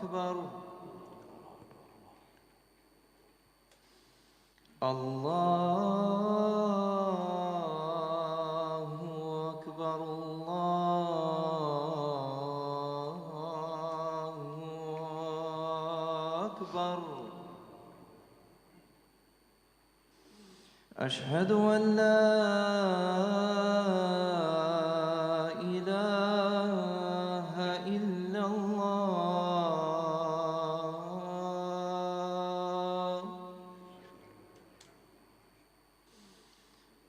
أكبر الله أكبر الله أكبر أشهد أن لا إله إلا الله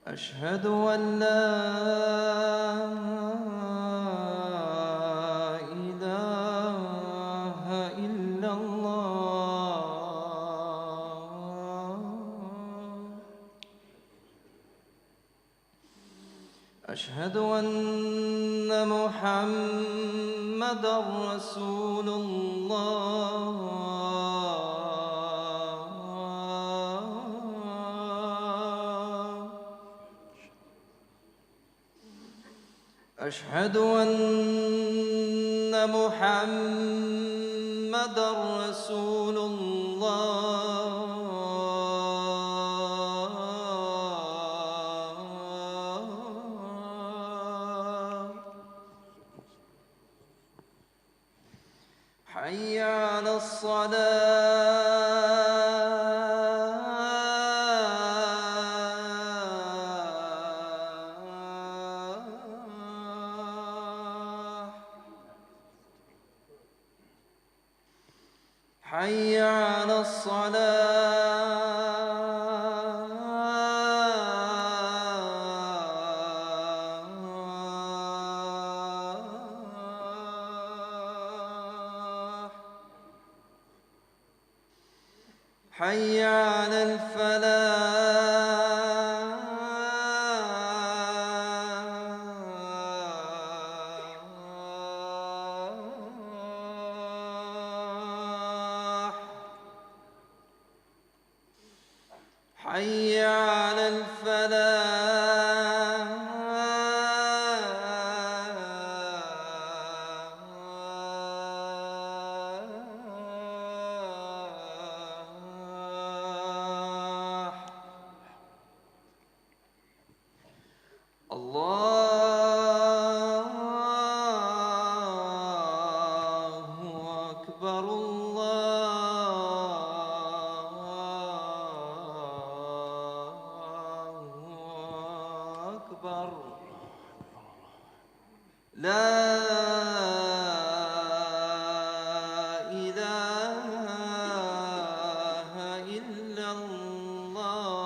أشهد أن لا إله إلا الله أشهد أن محمدًا رسول الله أشهد أن محمدًا رسول الله حي على الصلاة حي على الصلاة حي على الفلاح حي على الفلاح الله أكبر الله أكبر لا إله إلا الله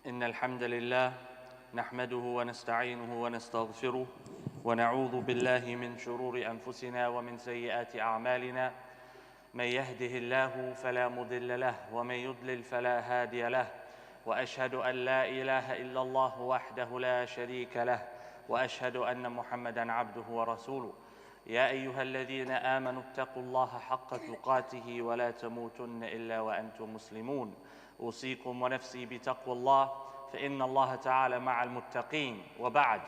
إن الحمد لله نحمده ونستعينه ونستغفره ونعوذ بالله من شرور أنفسنا ومن سيئات أعمالنا من يهده الله فلا مضل له ومن يضلل فلا هادي له وأشهد أن لا إله إلا الله وحده لا شريك له وأشهد أن محمدًا عبده ورسوله يا أيها الذين آمنوا اتقوا الله حق تقاته ولا تموتن إلا وأنتم مسلمون أوصيكم ونفسي بتقوى الله فإن الله تعالى مع المتقين وبعد.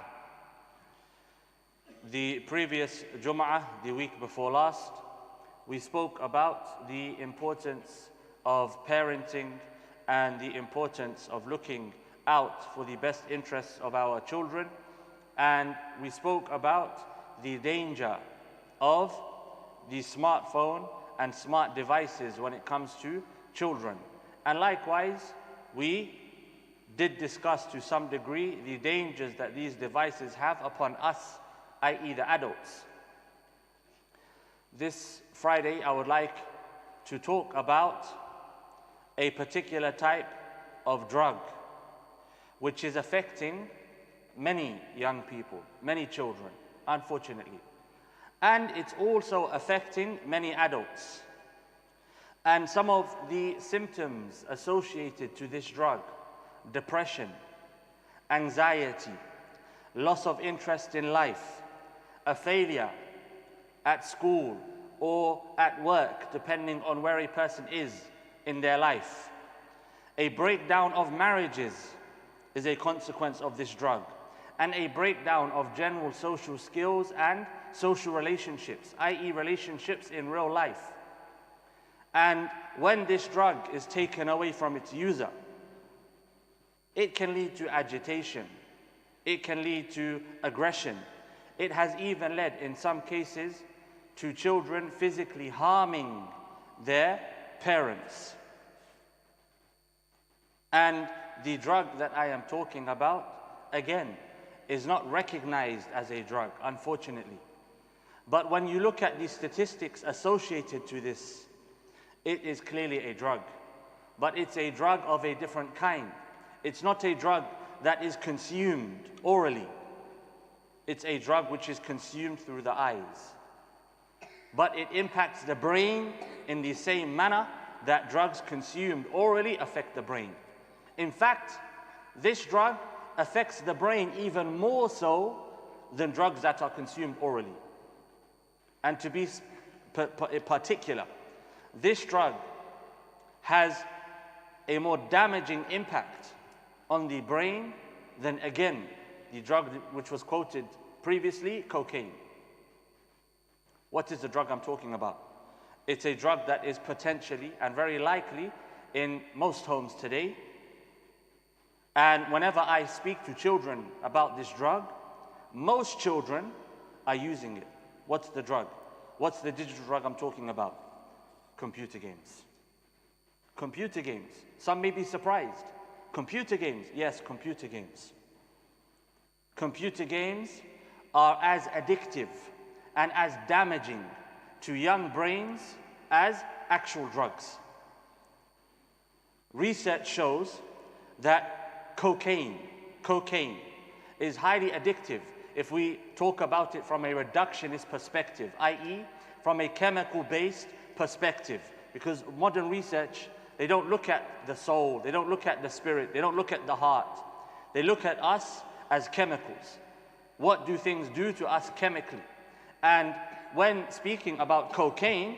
The previous Jum'ah, the week before last, we spoke about the importance of parenting and the importance of looking out for the best interests of our children, and we spoke about the danger of the smartphone and smart devices when it comes to children. And likewise, we did discuss to some degree the dangers that these devices have upon us, i.e. the adults. This Friday, I would like to talk about a particular type of drug which is affecting many young people, many children, unfortunately. And it's also affecting many adults. And some of the symptoms associated to this drug: depression, anxiety, loss of interest in life, a failure at school or at work, depending on where a person is in their life. A breakdown of marriages is a consequence of this drug, and a breakdown of general social skills and social relationships, i.e. relationships in real life. And when this drug is taken away from its user, it can lead to agitation, it can lead to aggression. It has even led, in some cases, to children physically harming their parents. And the drug that I am talking about, again, is not recognized as a drug, unfortunately. But when you look at the statistics associated to this, it is clearly a drug. But it's a drug of a different kind. It's not a drug that is consumed orally. It's a drug which is consumed through the eyes. But it impacts the brain in the same manner that drugs consumed orally affect the brain. In fact, this drug affects the brain even more so than drugs that are consumed orally. And to be particular, this drug has a more damaging impact on the brain than, again, the drug which was quoted previously, cocaine. What is the drug I'm talking about? It's a drug that is potentially and very likely in most homes today. And whenever I speak to children about this drug, most children are using it. What's the drug? What's the digital drug I'm talking about? Computer games. Computer games. Some may be surprised. Computer games. Yes, computer games. Computer games are as addictive and as damaging to young brains as actual drugs. Research shows that cocaine is highly addictive if we talk about it from a reductionist perspective, i.e. from a chemical-based perspective. Because modern research, they don't look at the soul, they don't look at the spirit, they don't look at the heart. They look at us as chemicals. What do things do to us chemically? And when speaking about cocaine,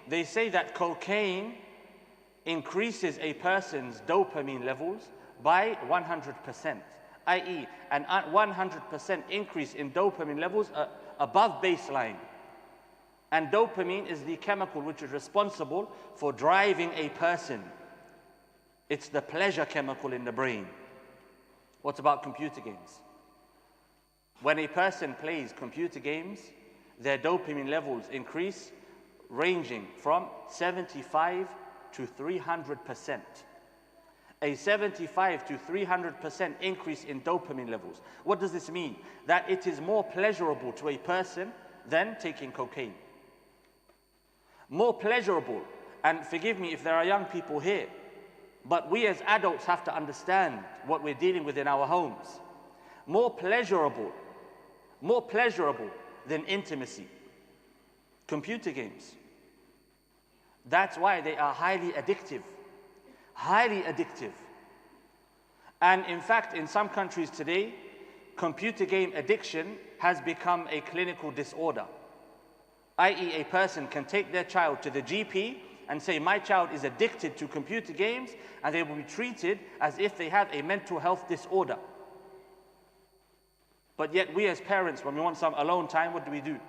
they say that cocaine increases a person's dopamine levels by 100%, i.e. an 100% increase in dopamine levels above baseline. And dopamine is the chemical which is responsible for driving a person. It's the pleasure chemical in the brain. What about computer games? When a person plays computer games, their dopamine levels increase, ranging from 75 to 300%. A 75 to 300% increase in dopamine levels. What does this mean? That it is more pleasurable to a person than taking cocaine. More pleasurable, and forgive me if there are young people here, but we as adults have to understand what we're dealing with in our homes. More pleasurable than intimacy. Computer games. That's why they are highly addictive. Highly addictive. And in fact, in some countries today, computer game addiction has become a clinical disorder. i.e. a person can take their child to the GP and say, my child is addicted to computer games, and they will be treated as if they have a mental health disorder. But yet we as parents, when we want some alone time, what do?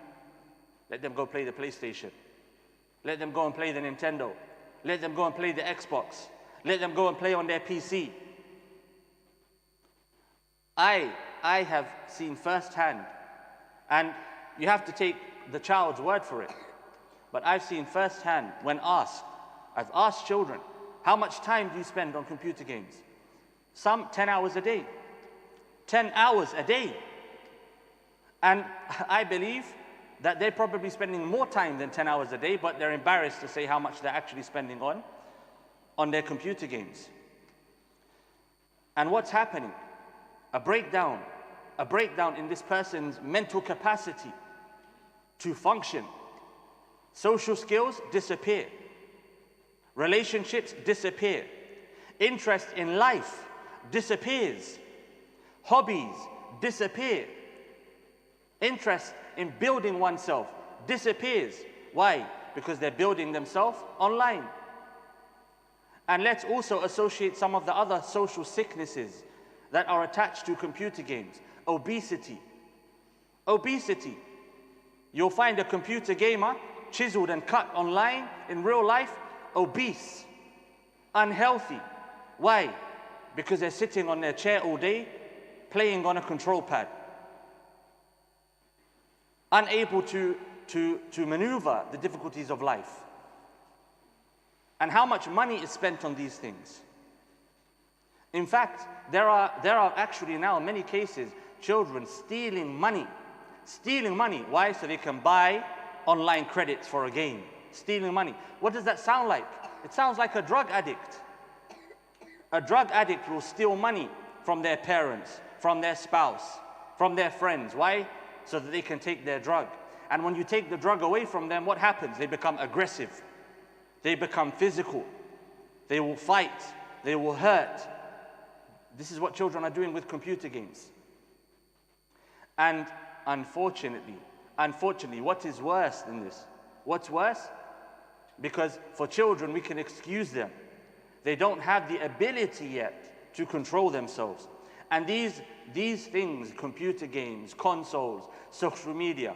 Let them go play the PlayStation. Let them go and play the Nintendo. Let them go and play the Xbox. Let them go and play on their PC. I have seen firsthand, and you have to take the child's word for it, but I've seen firsthand when asked, I've asked children, how much time do you spend on computer games? Some 10 hours a day. 10 hours a day. And I believe that they're probably spending more time than 10 hours a day, but they're embarrassed to say how much they're actually spending on their computer games. And what's happening? A breakdown in this person's mental capacity to function. Social skills disappear. Relationships disappear. Interest in life disappears. Hobbies disappear. Interest in building oneself disappears. Why? Because they're building themselves online. And let's also associate some of the other social sicknesses that are attached to computer games. Obesity. Obesity. You'll find a computer gamer chiseled and cut online in real life, obese, unhealthy. Why? Because they're sitting on their chair all day, playing on a control pad. Unable to maneuver the difficulties of life. And how much money is spent on these things? In fact, there are actually now in many cases children stealing money. Stealing money. Why? So they can buy online credits for a game. Stealing money. What does that sound like? It sounds like a drug addict. A drug addict will steal money from their parents, from their spouse, from their friends. Why? So that they can take their drug. And when you take the drug away from them, what happens? They become aggressive. They become physical. They will fight. They will hurt. This is what children are doing with computer games. And unfortunately, what is worse than this? What's worse? Because for children, we can excuse them. They don't have the ability yet to control themselves. And these things, computer games, consoles, social media,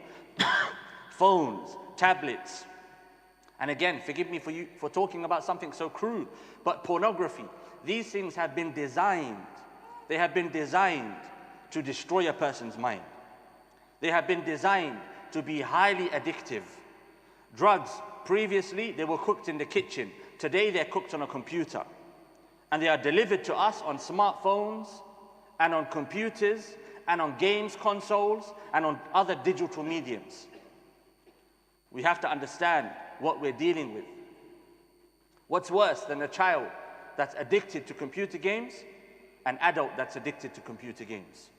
phones, tablets, and again, forgive me for talking about something so crude, but pornography, these things have been designed. They have been designed to destroy a person's mind. They have been designed to be highly addictive. Drugs, previously, they were cooked in the kitchen. Today, they're cooked on a computer. And they are delivered to us on smartphones, and on computers, and on games consoles, and on other digital mediums. We have to understand what we're dealing with. What's worse than a child that's addicted to computer games? An adult that's addicted to computer games.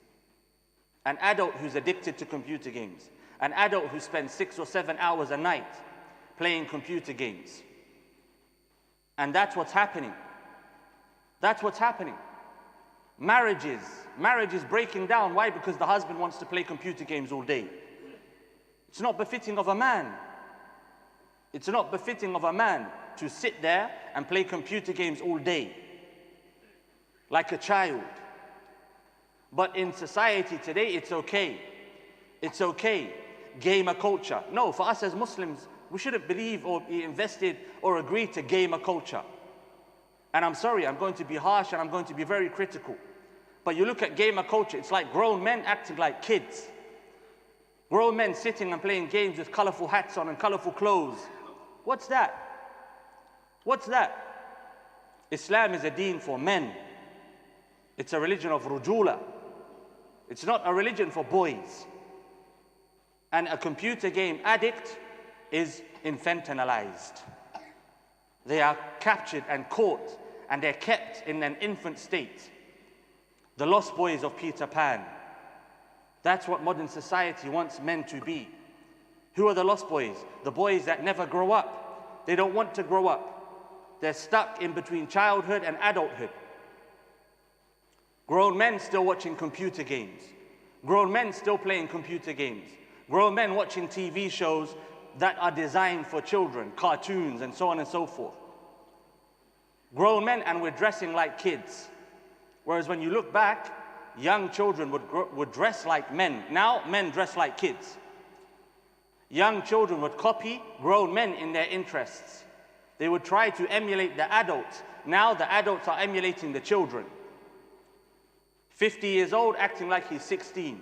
An adult who's addicted to computer games. An adult who spends 6 or 7 hours a night playing computer games. And that's what's happening. That's what's happening. Marriage is breaking down. Why? Because the husband wants to play computer games all day. It's not befitting of a man. It's not befitting of a man to sit there and play computer games all day, like a child. But in society today, it's okay. It's okay. Gamer culture. No, for us as Muslims, we shouldn't believe or be invested or agree to gamer culture. And I'm sorry, I'm going to be harsh and I'm going to be very critical. But you look at gamer culture, it's like grown men acting like kids. Grown men sitting and playing games with colorful hats on and colorful clothes. What's that? What's that? Islam is a deen for men. It's a religion of rujula. It's not a religion for boys. And a computer game addict is infantilized. They are captured and caught, and they're kept in an infant state. The lost boys of Peter Pan. That's what modern society wants men to be. Who are the lost boys? The boys that never grow up. They don't want to grow up. They're stuck in between childhood and adulthood. Grown men still watching computer games. Grown men still playing computer games. Grown men watching TV shows that are designed for children, cartoons and so on and so forth. Grown men, and we're dressing like kids. Whereas when you look back, young children would dress like men. Now, men dress like kids. Young children would copy grown men in their interests. They would try to emulate the adults. Now, the adults are emulating the children. 50 years old, acting like he's 16.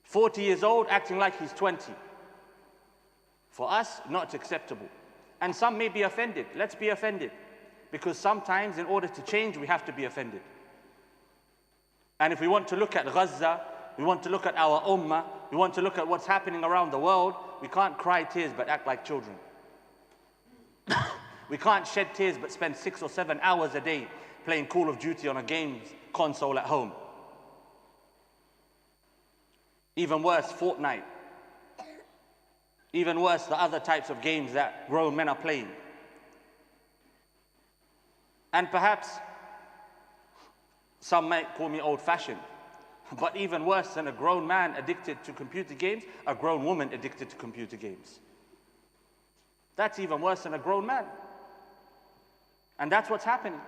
40 years old, acting like he's 20. For us, not acceptable. And some may be offended. Let's be offended. Because sometimes, in order to change, we have to be offended. And if we want to look at Gaza, we want to look at our ummah, we want to look at what's happening around the world, we can't cry tears but act like children. We can't shed tears but spend 6 or 7 hours a day playing Call of Duty on a games console at home. Even worse, Fortnite. Even worse, the other types of games that grown men are playing. And perhaps some might call me old-fashioned, but even worse than a grown man addicted to computer games, a grown woman addicted to computer games. That's even worse than a grown man. And that's what's happening.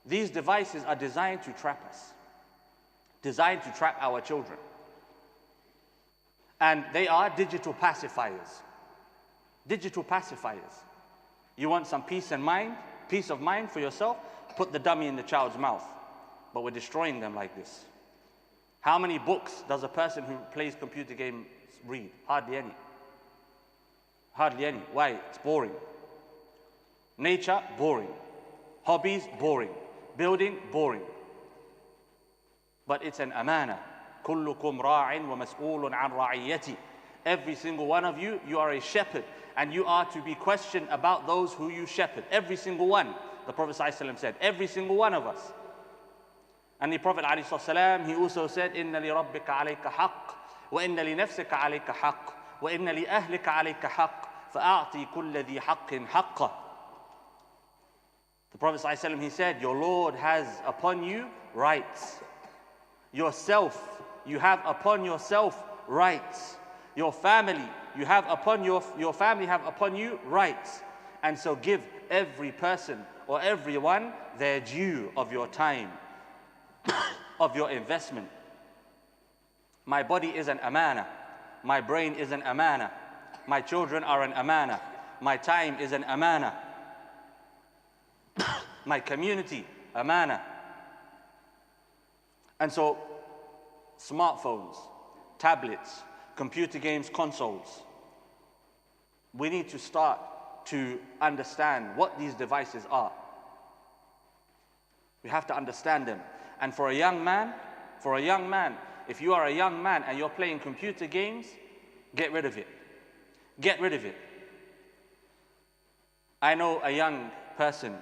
These devices are designed to trap us, designed to trap our children. And they are digital pacifiers. Digital pacifiers. You want some peace of mind for yourself? Put the dummy in the child's mouth. But we're destroying them like this. How many books does a person who plays computer games read? Hardly any. Hardly any. Why? It's boring. Nature, boring. Hobbies, boring. Building, boring. But it's an amana. كلكم راع ومسؤول عن رعيته. Every single one of you, you are a shepherd, and you are to be questioned about those who you shepherd. Every single one. The Prophet ﷺ said, every single one of us. And the Prophet ﷺ, he also said, إن لربك عليك حق وإن لنفسك عليك حق وإن لأهلك عليك حق فأعطي كل ذي حق حقه. The Prophet ﷺ, he said, your Lord has upon you rights. Yourself, you have upon yourself rights. Your family, you have upon your family have upon you rights. And so give every person or everyone their due of your time, of your investment. My body is an amana. My brain is an amana. My children are an amana. My time is an amana. My community, amana. And so, smartphones, tablets, computer games, consoles, we need to start to understand what these devices are. We have to understand them. And for a young man, if you are a young man and you're playing computer games, get rid of it. Get rid of it. I know a young person,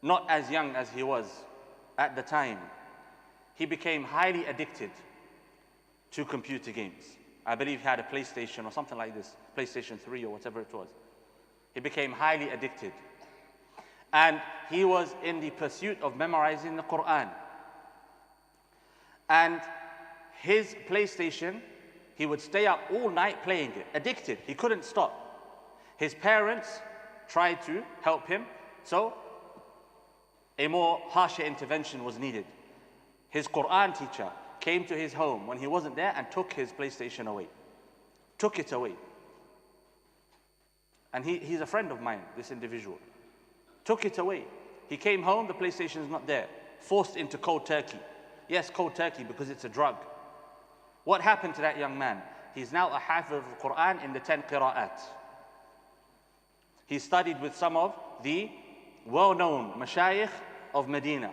not as young as he was at the time. He became highly addicted to computer games. I believe he had a PlayStation or something like this, PlayStation 3 or whatever it was. He became highly addicted. And he was in the pursuit of memorizing the Quran. And his PlayStation, he would stay up all night playing it, addicted. He couldn't stop. His parents tried to help him, so a more harsher intervention was needed. His Quran teacher came to his home when he wasn't there and took his PlayStation away. Took it away. And he's a friend of mine, this individual. Took it away. He came home, the PlayStation is not there. Forced into cold turkey. Yes, cold turkey because it's a drug. What happened to that young man? He's now a hafiz of the Quran in the 10 qira'at. He studied with some of the well-known mashayikh of Medina.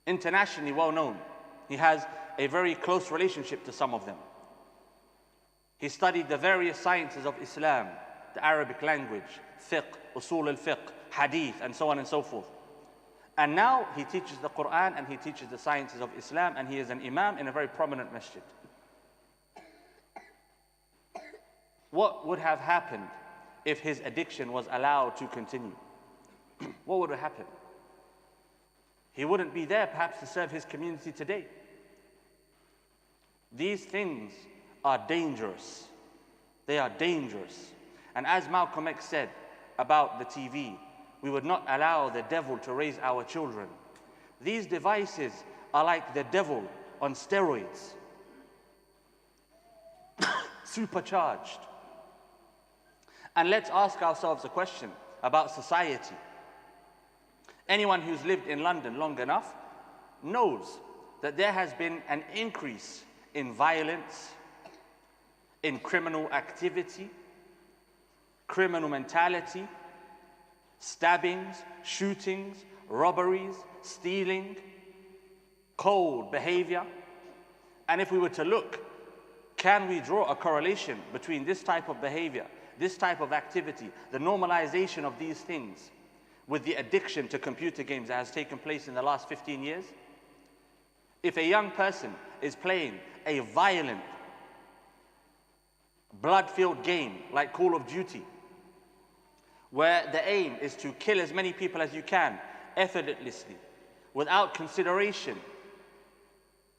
Internationally well-known. He has a very close relationship to some of them. He studied the various sciences of Islam, the Arabic language, fiqh, usul al-fiqh, hadith, and so on and so forth. And now he teaches the Quran and he teaches the sciences of Islam, and he is an Imam in a very prominent masjid. What would have happened if his addiction was allowed to continue? What would have happened? He wouldn't be there perhaps to serve his community today. These things are dangerous. They are dangerous. And as Malcolm X said about the TV, we would not allow the devil to raise our children. These devices are like the devil on steroids. Supercharged. And let's ask ourselves a question about society. Anyone who's lived in London long enough knows that there has been an increase in violence, in criminal activity, criminal mentality, stabbings, shootings, robberies, stealing, cold behavior. And if we were to look, can we draw a correlation between this type of behavior, this type of activity, the normalization of these things, with the addiction to computer games that has taken place in the last 15 years? If a young person is playing a violent, blood-filled game like Call of Duty, where the aim is to kill as many people as you can, effortlessly, without consideration,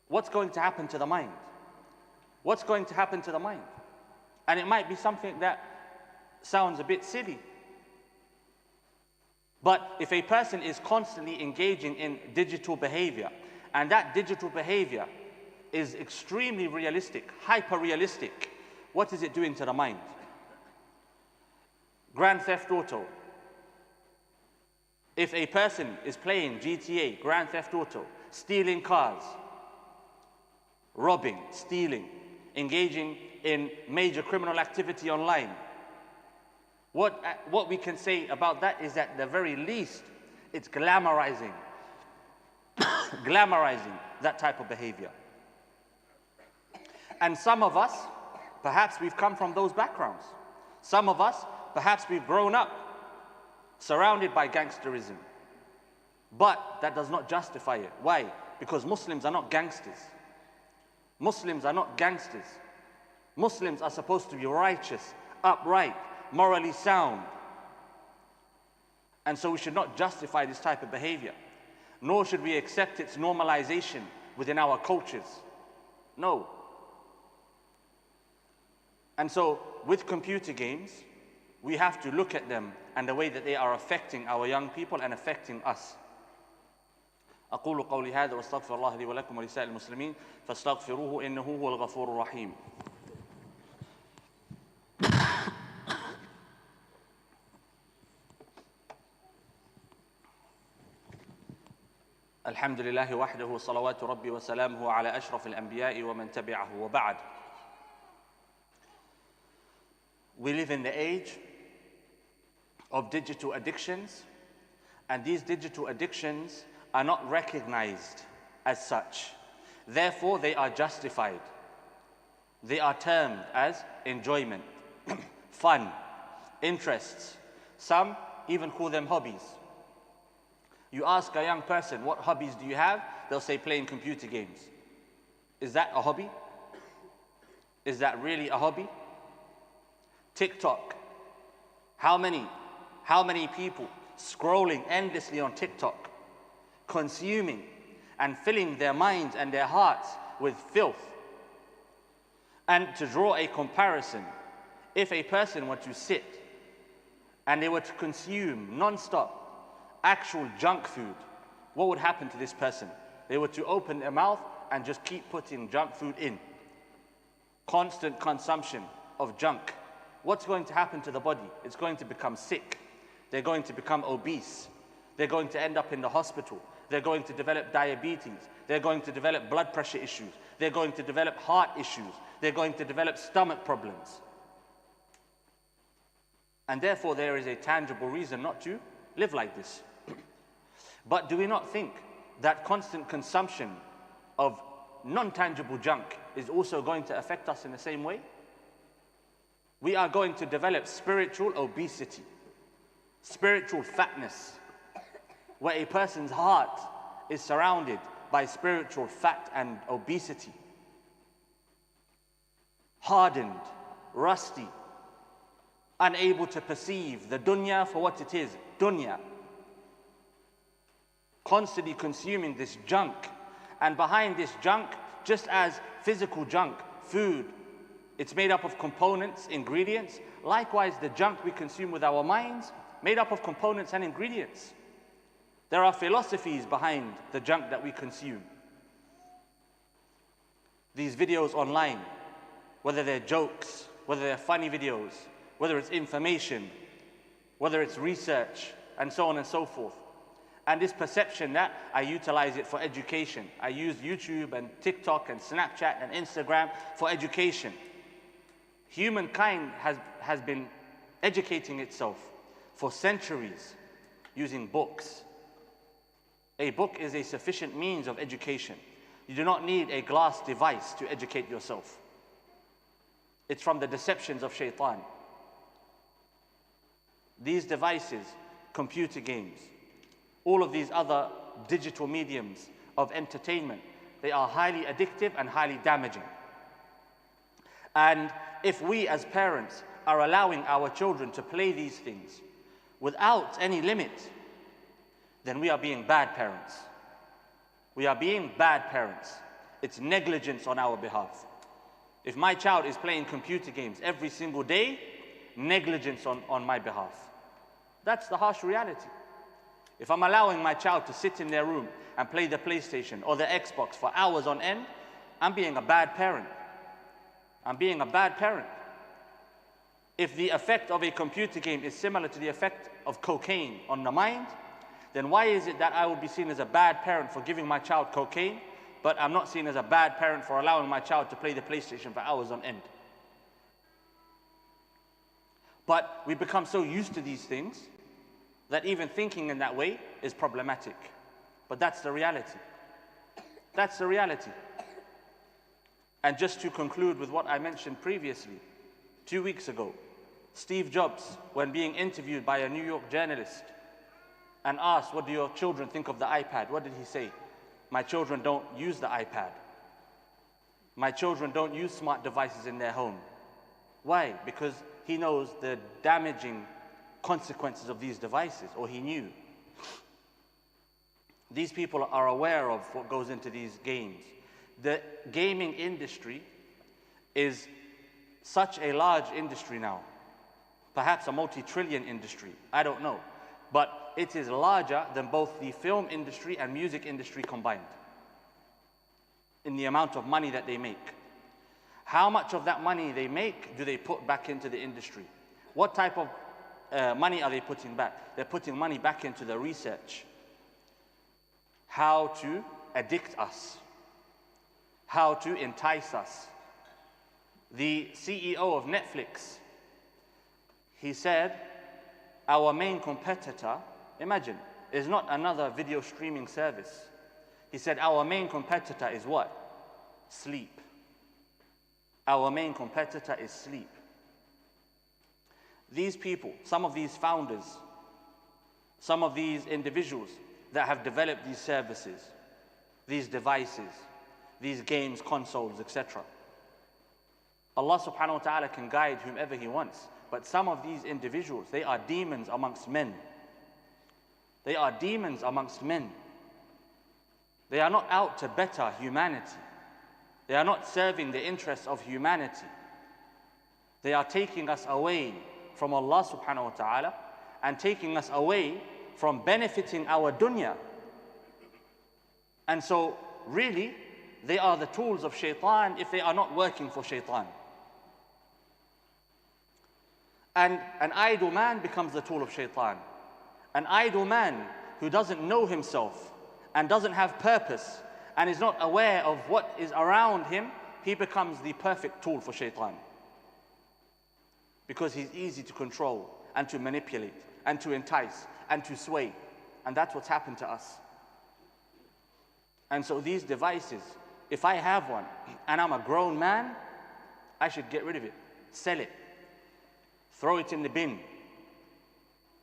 what's going to happen to the mind? What's going to happen to the mind? And it might be something that sounds a bit silly. But if a person is constantly engaging in digital behavior, and that digital behavior is extremely realistic, hyper-realistic, what is it doing to the mind? Grand Theft Auto. If a person is playing GTA, Grand Theft Auto, stealing cars, robbing, stealing, engaging in major criminal activity online, what we can say about that is that at the very least, it's glamorizing, glamorizing that type of behavior. And some of us, perhaps we've come from those backgrounds. Some of us, perhaps we've grown up surrounded by gangsterism. But that does not justify it. Why? Because Muslims are not gangsters. Muslims are not gangsters. Muslims are supposed to be righteous, upright, morally sound. And so we should not justify this type of behavior, nor should we accept its normalization within our cultures. No. And so with computer games, we have to look at them and the way that they are affecting our young people and affecting us. أقول قولي هذا واستغفر الله لي ولكم ولسائر المسلمين فاستغفروه إنه هو الغفور الرحيم. الحمد لله وحده صلوات ربي وسلامه على أشرف الأنبياء ومن تبعه وبعد. We live in the age of digital addictions, and these digital addictions are not recognized as such. Therefore, they are justified. They are termed as enjoyment, fun, interests. Some even call them hobbies. You ask a young person, what hobbies do you have? They'll say playing computer games. Is that a hobby? Is that really a hobby? TikTok. How many people scrolling endlessly on TikTok, consuming and filling their minds and their hearts with filth? And to draw a comparison, if a person were to sit and they were to consume non-stop actual junk food, what would happen to this person? They were to open their mouth and just keep putting junk food in. Constant consumption of junk. What's going to happen to the body? It's going to become sick. They're going to become obese. They're going to end up in the hospital. They're going to develop diabetes. They're going to develop blood pressure issues. They're going to develop heart issues. They're going to develop stomach problems. And therefore, there is a tangible reason not to live like this. But do we not think that constant consumption of non-tangible junk is also going to affect us in the same way? We are going to develop spiritual obesity, spiritual fatness, where a person's heart is surrounded by spiritual fat and obesity. Hardened, rusty, unable to perceive the dunya for what it is, dunya. Constantly consuming this junk. And behind this junk, just as physical junk, food, it's made up of components, ingredients. Likewise, the junk we consume with our minds, made up of components and ingredients. There are philosophies behind the junk that we consume. These videos online, whether they're jokes, whether they're funny videos, whether it's information, whether it's research, and so on and so forth. And this perception that I utilize it for education. I use YouTube and TikTok and Snapchat and Instagram for education. Humankind has been educating itself for centuries using books. A book is a sufficient means of education. You do not need a glass device to educate yourself. It's from the deceptions of shaitan. These devices, computer games, all of these other digital mediums of entertainment, they are highly addictive and highly damaging. And if we as parents are allowing our children to play these things without any limit, then we are being bad parents. We are being bad parents. It's negligence on our behalf. If my child is playing computer games every single day, negligence on my behalf. That's the harsh reality. If I'm allowing my child to sit in their room and play the PlayStation or the Xbox for hours on end, I'm being a bad parent. I'm being a bad parent. If the effect of a computer game is similar to the effect of cocaine on the mind, then why is it that I will be seen as a bad parent for giving my child cocaine, but I'm not seen as a bad parent for allowing my child to play the PlayStation for hours on end? But we become so used to these things that even thinking in that way is problematic. But that's the reality. That's the reality. And just to conclude with what I mentioned previously, 2 weeks ago, Steve Jobs, when being interviewed by a New York journalist and asked, what do your children think of the iPad? What did he say? My children don't use the iPad. My children don't use smart devices in their home. Why? Because he knows the damaging consequences of these devices, or he knew. These people are aware of what goes into these games. The gaming industry is such a large industry now, perhaps a multi-trillion industry, I don't know. But it is larger than both the film industry and music industry combined in the amount of money that they make. How much of that money they make do they put back into the industry? What type of money are they putting back? They're putting money back into the research. How to addict us. How to entice us. The CEO of Netflix, he said, our main competitor, imagine, is not another video streaming service. He said, our main competitor is what? Sleep. Our main competitor is sleep. These people, some of these founders, some of these individuals that have developed these services, these devices, these games, consoles, etc. Allah subhanahu wa ta'ala can guide whomever He wants. But some of these individuals, they are demons amongst men. They are demons amongst men. They are not out to better humanity. They are not serving the interests of humanity. They are taking us away from Allah subhanahu wa ta'ala and taking us away from benefiting our dunya. And so, really, they are the tools of shaitan if they are not working for shaitan. And an idle man becomes the tool of shaitan. An idle man who doesn't know himself and doesn't have purpose and is not aware of what is around him, he becomes the perfect tool for shaitan. Because he's easy to control and to manipulate and to entice and to sway. And that's what's happened to us. And so these devices, if I have one and I'm a grown man, I should get rid of it, sell it, throw it in the bin.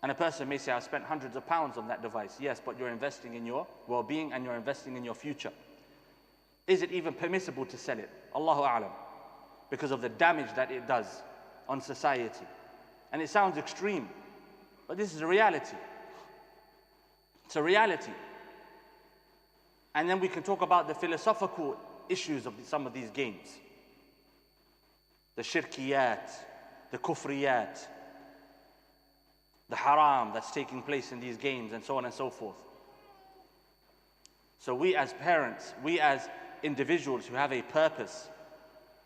And a person may say, I spent hundreds of pounds on that device. Yes, but you're investing in your well-being and you're investing in your future. Is it even permissible to sell it? Allahu A'lam. Because of the damage that it does on society. And it sounds extreme, but this is a reality. It's a reality. And then we can talk about the philosophical issues of some of these games. The shirkiyat, the kufriyat, the haram that's taking place in these games, and so on and so forth. So we as parents, we as individuals who have a purpose,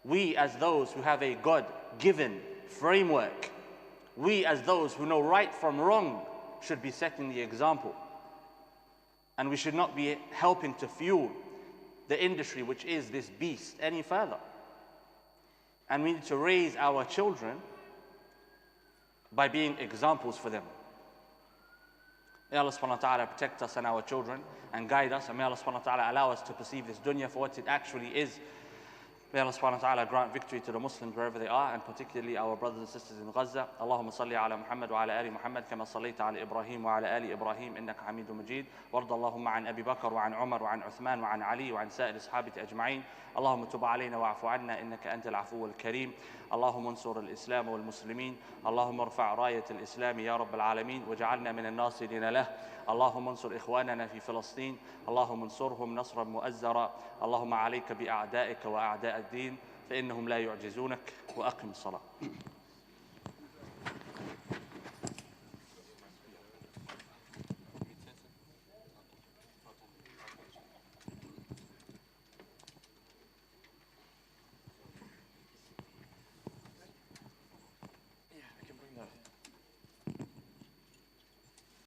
we as those who have a God-given framework, we as those who know right from wrong should be setting the example. And we should not be helping to fuel the industry which is this beast any further. And we need to raise our children by being examples for them. May Allah subhanahu wa ta'ala protect us and our children and guide us, and may Allah subhanahu wa ta'ala allow us to perceive this dunya for what it actually is. May Allah subhanahu wa ta'ala grant victory to the Muslims wherever they are, and particularly our brothers and sisters in Gaza. Allahumma salli ala Muhammad wa ala ali Muhammad kama sallaita ala Ibrahim wa ala ali Ibrahim innaka Hamidum Majid. Warda Allahumma an Abi Bakr wa an Umar wa an Uthman wa an Ali wa an sa'ir ashabati ajma'in. Allahumma tub alayna wa'afu anna innaka anta al-afu wal-kareem. Allahumma ansur al-Islam wal-Muslimin. Allahumma irfa' rayat al-Islam ya Rabb al-alamin waj'alna min an-nasirin lah. اللهم انصر إخواننا في فلسطين اللهم انصرهم نصرا مؤزرا اللهم عليك بأعدائك وأعداء الدين فإنهم لا يعجزونك. وأقم الصلاة.